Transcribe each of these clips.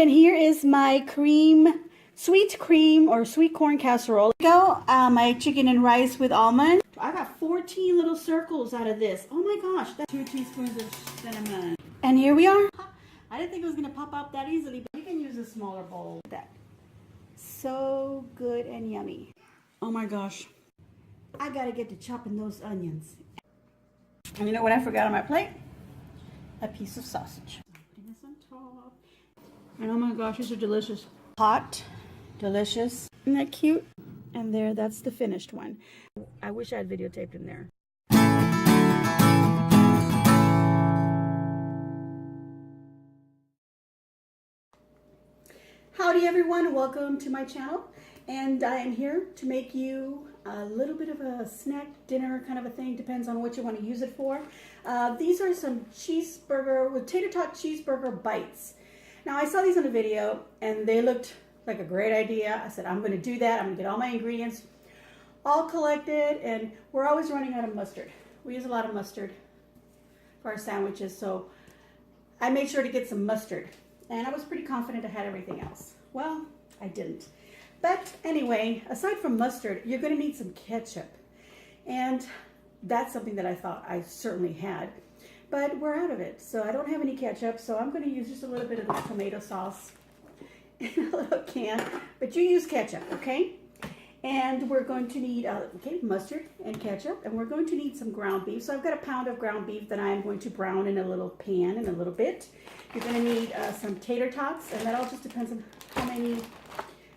and here is my sweet cream or sweet corn casserole. Here we go, my chicken and rice with almond. I got 14 little circles out of this. Oh my gosh, that's 2 teaspoons of cinnamon. And here we are. I didn't think it was gonna pop up that easily, but you can use a smaller bowl. That so good and yummy. Oh my gosh, I gotta get to chopping those onions. And you know what I forgot on my plate? A piece of sausage. Putting this on top. And oh my gosh, these are delicious. Hot, delicious. Isn't that cute? And there, that's the finished one. I wish I had videotaped in there. Howdy everyone, welcome to my channel. And I am here to make you a little bit of a snack dinner kind of a thing, depends on what you want to use it for. These are some cheeseburger with Tater Tot Cheeseburger bites. Now I saw these on a video and they looked like a great idea. I said I'm going to do that. I'm going to get all my ingredients all collected, and we're always running out of mustard. We use a lot of mustard for our sandwiches, so I made sure to get some mustard, and I was pretty confident I had everything else. Well, I didn't. But anyway, aside from mustard, you're going to need some ketchup. And that's something that I thought I certainly had. But we're out of it. So I don't have any ketchup. So I'm going to use just a little bit of the tomato sauce in a little can. But you use ketchup, okay? And we're going to need mustard and ketchup. And we're going to need some ground beef. So I've got a pound of ground beef that I'm going to brown in a little pan in a little bit. You're going to need some tater tots. And that all just depends on how many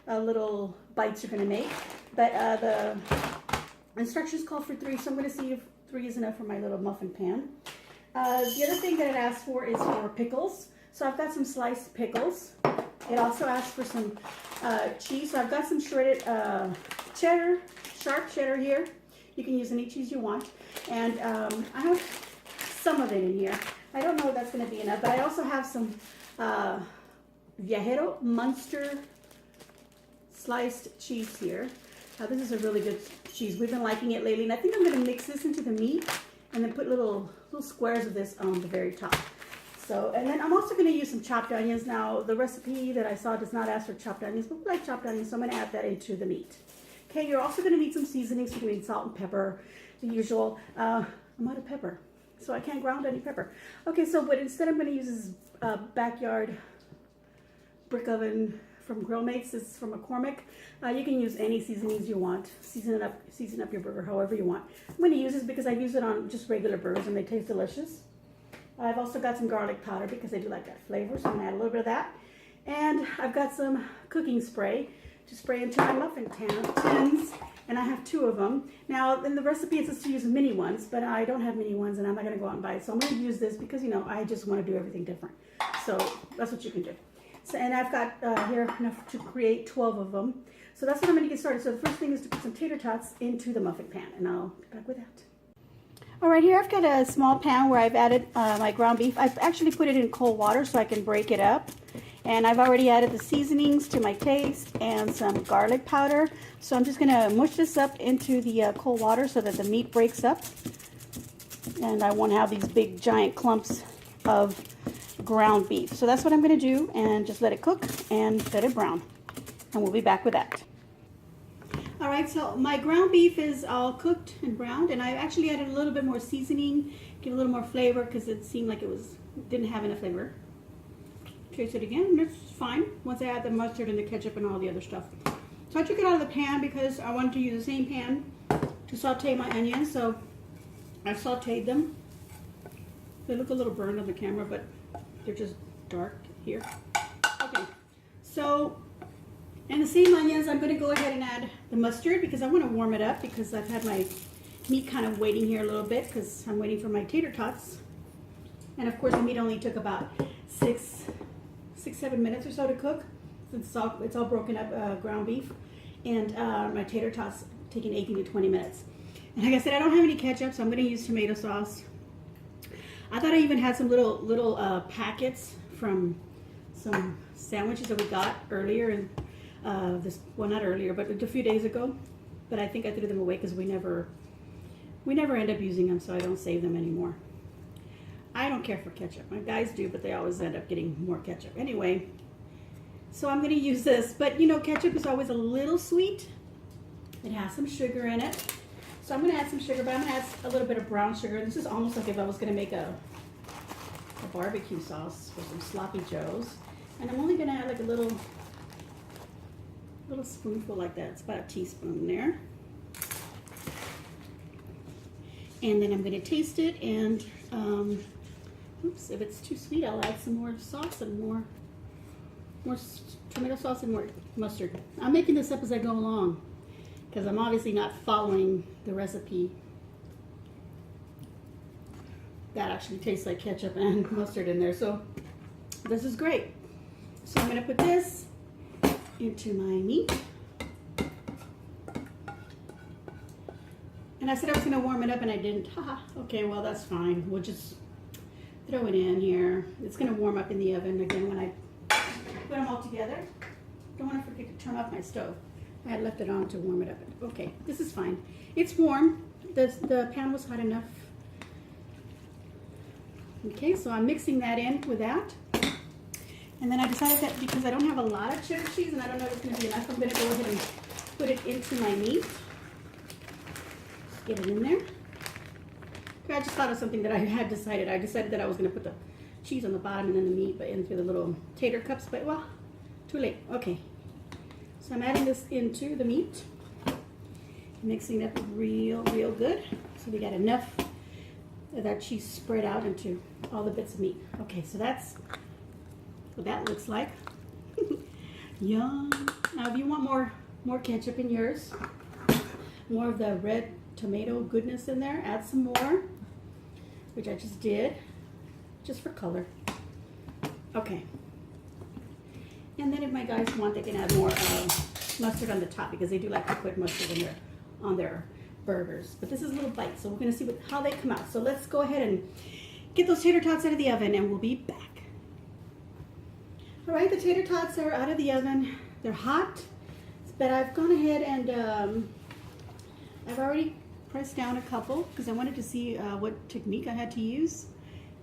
little bites you're going to make, but the instructions call for 3, so I'm going to see if 3 is enough for my little muffin pan. The other thing that it asks for is for pickles, so I've got some sliced pickles. It also asks for some cheese, so I've got some shredded cheddar, sharp cheddar here. You can use any cheese you want, and I have some of it in here. I don't know if that's going to be enough, but I also have some Viajero Munster sliced cheese here. This is a really good cheese. We've been liking it lately, and I think I'm going to mix this into the meat and then put little squares of this on the very top. So, and then I'm also going to use some chopped onions. Now, the recipe that I saw does not ask for chopped onions, but we like chopped onions, so I'm going to add that into the meat. Okay, you're also going to need some seasonings. You're going to need salt and pepper, the usual. I'm out of pepper, so I can't ground any pepper. Okay, so but instead I'm going to use this backyard brick oven from Grill Mates. This is from McCormick. You can use any seasonings you want. Season up your burger however you want. I'm going to use this because I've used it on just regular burgers and they taste delicious. I've also got some garlic powder because I do like that flavor, so I'm going to add a little bit of that. And I've got some cooking spray to spray into my muffin tins, and I have 2 of them. Now, in the recipe it says to use mini ones, but I don't have mini ones and I'm not going to go out and buy it. So I'm going to use this because, you know, I just want to do everything different. So that's what you can do. So, and I've got here enough to create 12 of them. So that's what I'm going to get started. So the first thing is to put some tater tots into the muffin pan, and I'll be back with that. All right, here I've got a small pan where I've added my ground beef. I've actually put it in cold water so I can break it up. And I've already added the seasonings to my taste and some garlic powder. So I'm just going to mush this up into the cold water so that the meat breaks up. And I won't have these big giant clumps of ground beef. So that's what I'm going to do, and just let it cook and let it brown, and we'll be back with that. All right, so my ground beef is all cooked and browned, and I actually added a little bit more seasoning, give a little more flavor because it seemed like it didn't have enough flavor. Taste it again, and it's fine once I add the mustard and the ketchup and all the other stuff. So I took it out of the pan because I wanted to use the same pan to saute my onions, so I sauteed them. They look a little burned on the camera, but they're just dark here. Okay, so, and the same onions, I'm going to go ahead and add the mustard because I want to warm it up because I've had my meat kind of waiting here a little bit because I'm waiting for my tater tots. And of course the meat only took about 7 minutes or so to cook. Since it's all broken up ground beef. And my tater tots taking 18 to 20 minutes. And like I said, I don't have any ketchup, so I'm going to use tomato sauce. I thought I even had some little packets from some sandwiches that we got earlier, and not earlier, but a few days ago. But I think I threw them away because we never end up using them, so I don't save them anymore. I don't care for ketchup. My guys do, but they always end up getting more ketchup. Anyway, So I'm going to use this, but you know, ketchup is always a little sweet. It has some sugar in it. So I'm going to add some sugar, but I'm going to add a little bit of brown sugar. This is almost like if I was going to make a barbecue sauce for some sloppy joes. And I'm only going to add like a little spoonful like that. It's about a teaspoon there. And then I'm going to taste it, and oops, if it's too sweet, I'll add some more sauce and more tomato sauce and more mustard. I'm making this up as I go along because I'm obviously not following the recipe. That actually tastes like ketchup and mustard in there, so this is great. So I'm going to put this into my meat. And I said I was going to warm it up and I didn't. Haha. Okay, well that's fine. We'll just throw it in here. It's going to warm up in the oven again when I put them all together. Don't want to forget to turn off my stove. I had left it on to warm it up. Okay, this is fine. It's warm. The pan was hot enough. Okay, so I'm mixing that in with that. And then I decided that because I don't have a lot of cheddar cheese and I don't know if it's going to be enough, I'm going to go ahead and put it into my meat. Get it in there. I just thought of something that I had decided. I decided that I was going to put the cheese on the bottom and then the meat but into the little tater cups, but well, too late. Okay. So I'm adding this into the meat. Mixing it up real good. So we got enough of that cheese spread out into all the bits of meat. Okay, so that's what that looks like. Yum. Now if you want more ketchup in yours, more of the red tomato goodness in there, add some more, which I just did, just for color. Okay. And then if my guys want, they can add more mustard on the top because they do like to put mustard in on their burgers. But this is a little bite, so we're going to see how they come out. So let's go ahead and get those tater tots out of the oven and we'll be back. All right, the tater tots are out of the oven. They're hot, but I've gone ahead and I've already pressed down a couple because I wanted to see what technique I had to use.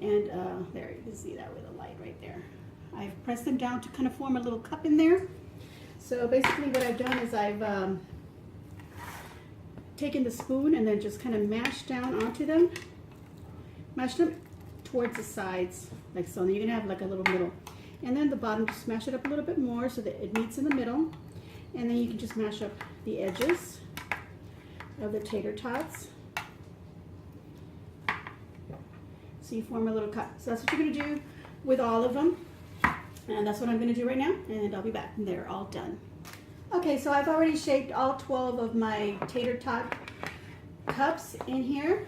And there, you can see that with a light right there. I've pressed them down to kind of form a little cup in there. So basically what I've done is I've taken the spoon and then just kind of mashed down onto them. Mash them towards the sides, like so. And then you're going to have like a little middle. And then the bottom, just smash it up a little bit more so that it meets in the middle. And then you can just mash up the edges of the tater tots. So you form a little cut. So that's what you're going to do with all of them. And that's what I'm going to do right now. And I'll be back. And they're all done. Okay, so I've already shaped all 12 of my tater tot cups in here.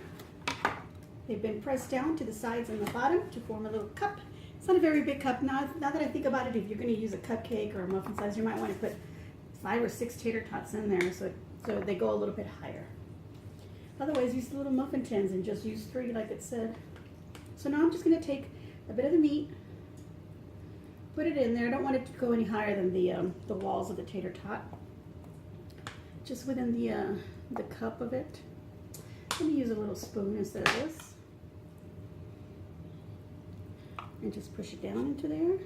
They've been pressed down to the sides and the bottom to form a little cup. It's not a very big cup. Now that I think about it, if you're going to use a cupcake or a muffin size, you might want to put 5 or 6 tater tots in there so they go a little bit higher. Otherwise, use the little muffin tins and just use 3 like it said. So now I'm just going to take a bit of the meat, put it in there. I don't want it to go any higher than the walls of the tater tot. Just within the cup of it. Let me use a little spoon instead of this. And just push it down into there.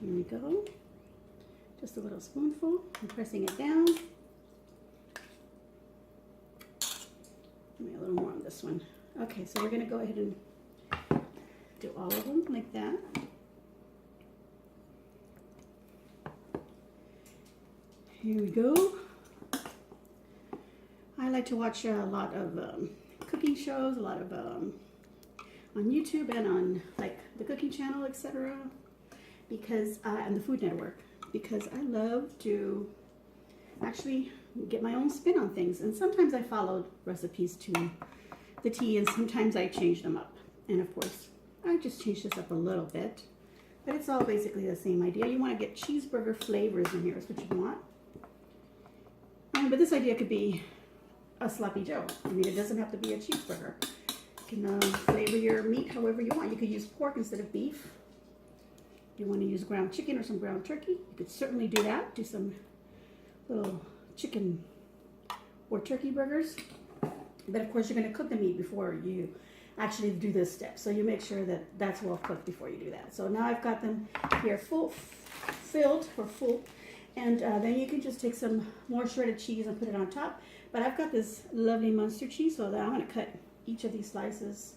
Here we go. Just a little spoonful. I'm pressing it down. Give me a little more on this one. Okay, so we're going to go ahead and do all of them like that. Here we go. I like to watch a lot of cooking shows, a lot of on YouTube and on like the cooking channel, etc. Because and the Food Network, because I love to actually get my own spin on things. And sometimes I follow recipes to the T, and sometimes I change them up. And of course, I just change this up a little bit, but it's all basically the same idea. You want to get cheeseburger flavors in here is what you want. But this idea could be a sloppy joe. I mean, it doesn't have to be a cheeseburger. You can flavor your meat however you want. You could use pork instead of beef. If you want to use ground chicken or some ground turkey, you could certainly do that. Do some little chicken or turkey burgers. But of course, you're going to cook the meat before you actually do this step. So you make sure that that's well cooked before you do that. So now I've got them here filled, and then you can just take some more shredded cheese and put it on top. But I've got this lovely Munster cheese, so that I'm going to cut each of these slices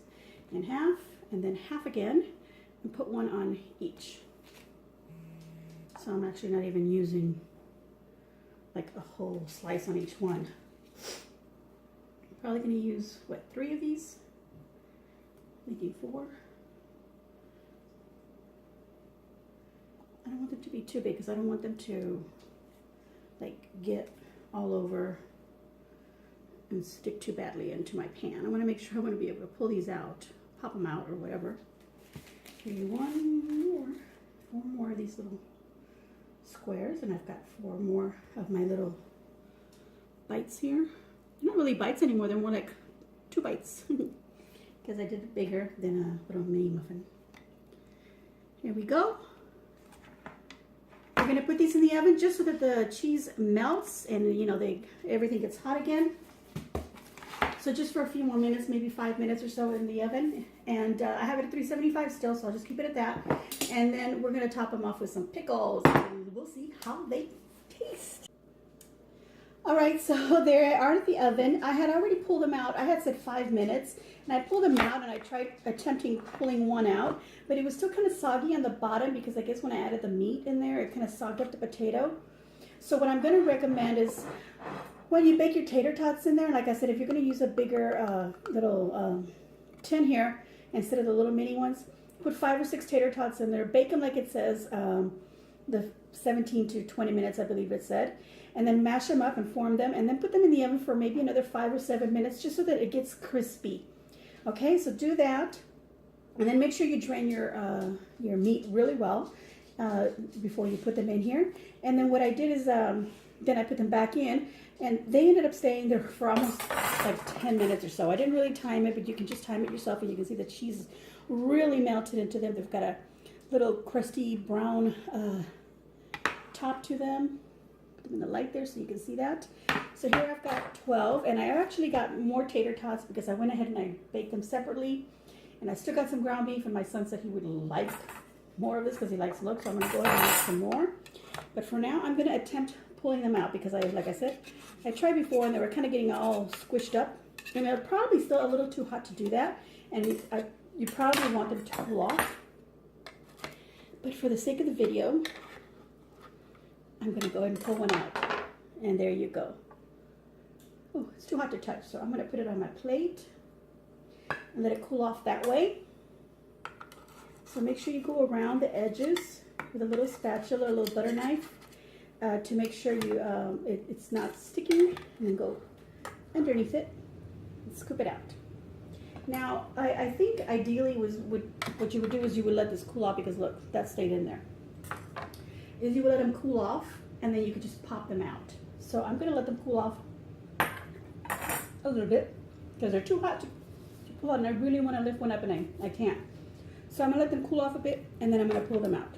in half, and then half again, and put one on each. So I'm actually not even using like a whole slice on each one. I'm probably going to use, what, 3 of these? Making 4. I don't want them to be too big because I don't want them to like get all over and stick too badly into my pan. I want to make sure I want to be able to pull these out, pop them out or whatever. Maybe 4 more of these little squares, and I've got 4 more of my little bites here. Not really bites anymore, they're more like 2 bites because I did it bigger than a little mini muffin. Here we go. We're going to put these in the oven just so that the cheese melts and you know everything gets hot again. So just for a few more minutes, maybe 5 minutes or so in the oven. And I have it at 375 still, so I'll just keep it at that. And then we're going to top them off with some pickles, and we'll see how they taste. All right, so there they are in the oven. I had already pulled them out. I had said 5 minutes, and I pulled them out, and I tried attempting pulling one out, but it was still kind of soggy on the bottom because I guess when I added the meat in there, it kind of sogged up the potato. So what I'm going to recommend is when you bake your tater tots in there, like I said, if you're going to use a bigger little tin here instead of the little mini ones, put 5 or 6 tater tots in there. Bake them like it says, the 17 to 20 minutes, I believe it said. And then mash them up and form them, and then put them in the oven for maybe another 5 or 7 minutes just so that it gets crispy. Okay, so do that. And then make sure you drain your meat really well before you put them in here. And then what I did is then I put them back in, and they ended up staying there for almost like 10 minutes or so. I didn't really time it, but you can just time it yourself, and you can see the cheese really melted into them. They've got a little crusty brown top to them. Put them in the light there so you can see that. So here I've got 12, and I actually got more tater tots because I went ahead and I baked them separately. And I still got some ground beef, and my son said he would like more of this because he likes the look, so I'm going to go ahead and make some more. But for now, I'm going to attempt pulling them out because like I said, I tried before and they were kind of getting all squished up. And they're probably still a little too hot to do that, and you probably want them to cool off. But for the sake of the video, I'm going to go ahead and pull one out. And there you go. Oh, it's too hot to touch, so I'm going to put it on my plate and let it cool off that way. So make sure you go around the edges with a little spatula, a little butter knife to make sure it's not sticking, and then go underneath it and scoop it out. Now, I think ideally what you would do is you would let this cool off because look, that stayed in there. Is you would let them cool off, and then you could just pop them out. So I'm going to let them cool off a little bit because they're too hot to pull out, and I really want to lift one up, and I can't. So I'm going to let them cool off a bit, and then I'm going to pull them out.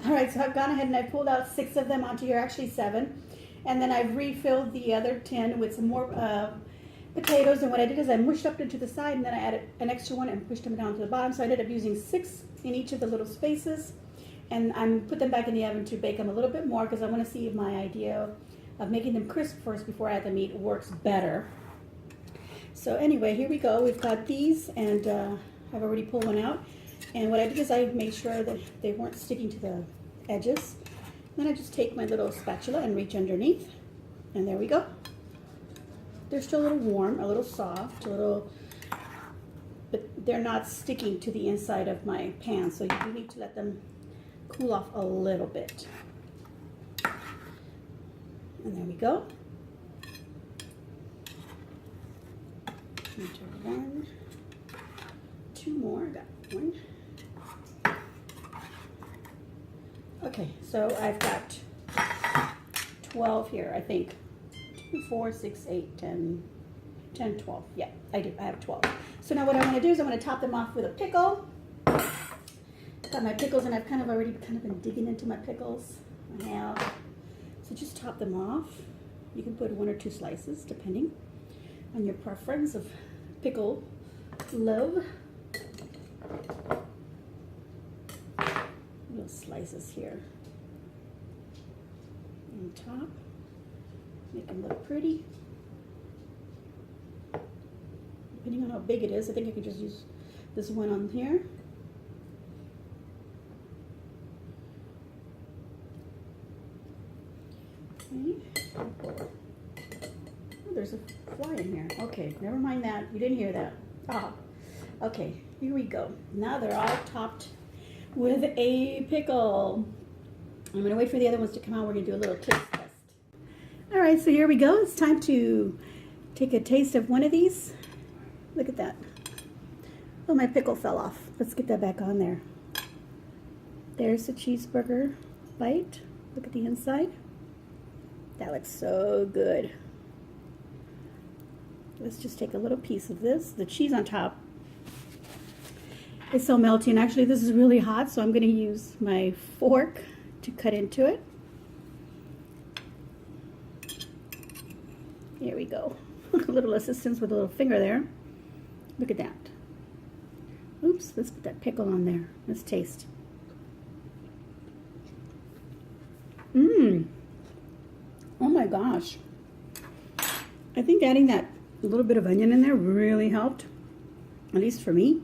All right, so I've gone ahead and I pulled out 6 of them onto here, actually 7. And then I've refilled the other tin with some more potatoes, and what I did is I mushed up into the side, and then I added an extra one and pushed them down to the bottom. So I ended up using 6 in each of the little spaces, and I'm put them back in the oven to bake them a little bit more because I want to see if my idea of making them crisp first before I add the meat works better. So anyway, here we go. We've got these, and I've already pulled one out. And what I did is I made sure that they weren't sticking to the edges. Then I just take my little spatula and reach underneath, and there we go. They're still a little warm, a little soft, but they're not sticking to the inside of my pan, so you do need to let them cool off a little bit. And there we go. Enter 1, 2 more, got 1. Okay, so I've got 12 here, I think. 2, 4, 6, 8, 10, 12. Yeah, I do. I have 12. So now what I want to do is I'm going to top them off with a pickle. Got my pickles, and I've already been digging into my pickles. I have. So just top them off. You can put 1 or 2 slices, depending on your preference of pickle love. Little slices here on top. Make them look pretty. Depending on how big it is, I think I could just use this one on here. Okay. Oh, there's a fly in here. Okay, never mind that. You didn't hear that. Ah. Okay, here we go. Now they're all topped with a pickle. I'm going to wait for the other ones to come out. We're going to do a little taste test. All right, so here we go. It's time to take a taste of one of these. Look at that. Oh, my pickle fell off. Let's get that back on there. There's the cheeseburger bite. Look at the inside. That looks so good. Let's just take a little piece of this. The cheese on top is so melty, and actually this is really hot, so I'm going to use my fork to cut into it. Here we go. A little assistance with a little finger there. Look at that. Oops, let's put that pickle on there. Let's taste. Mmm. Oh my gosh. I think adding that little bit of onion in there really helped, at least for me.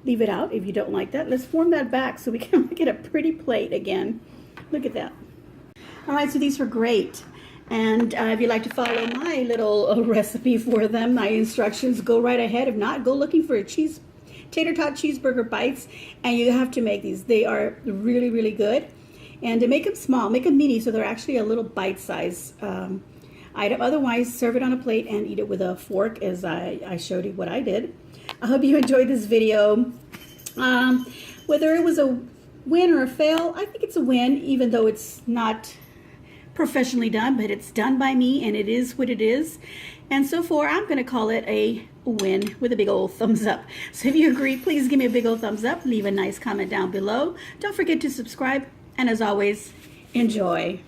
Leave it out if you don't like that. Let's form that back so we can get a pretty plate again. Look at that. All right, so these were great. And if you'd like to follow my little recipe for them, my instructions, go right ahead. If not, go looking for a Tater Tot Cheeseburger bites, and you have to make these. They are really, really good. And to make them small, make them mini, so they're actually a little bite-size item. Otherwise, serve it on a plate and eat it with a fork, as I showed you what I did. I hope you enjoyed this video. Whether it was a win or a fail, I think it's a win, even though it's not professionally done, but it's done by me, and it is what it is. And so far, I'm going to call it a win with a big old thumbs up. So if you agree, please give me a big old thumbs up. Leave a nice comment down below. Don't forget to subscribe. And as always, enjoy.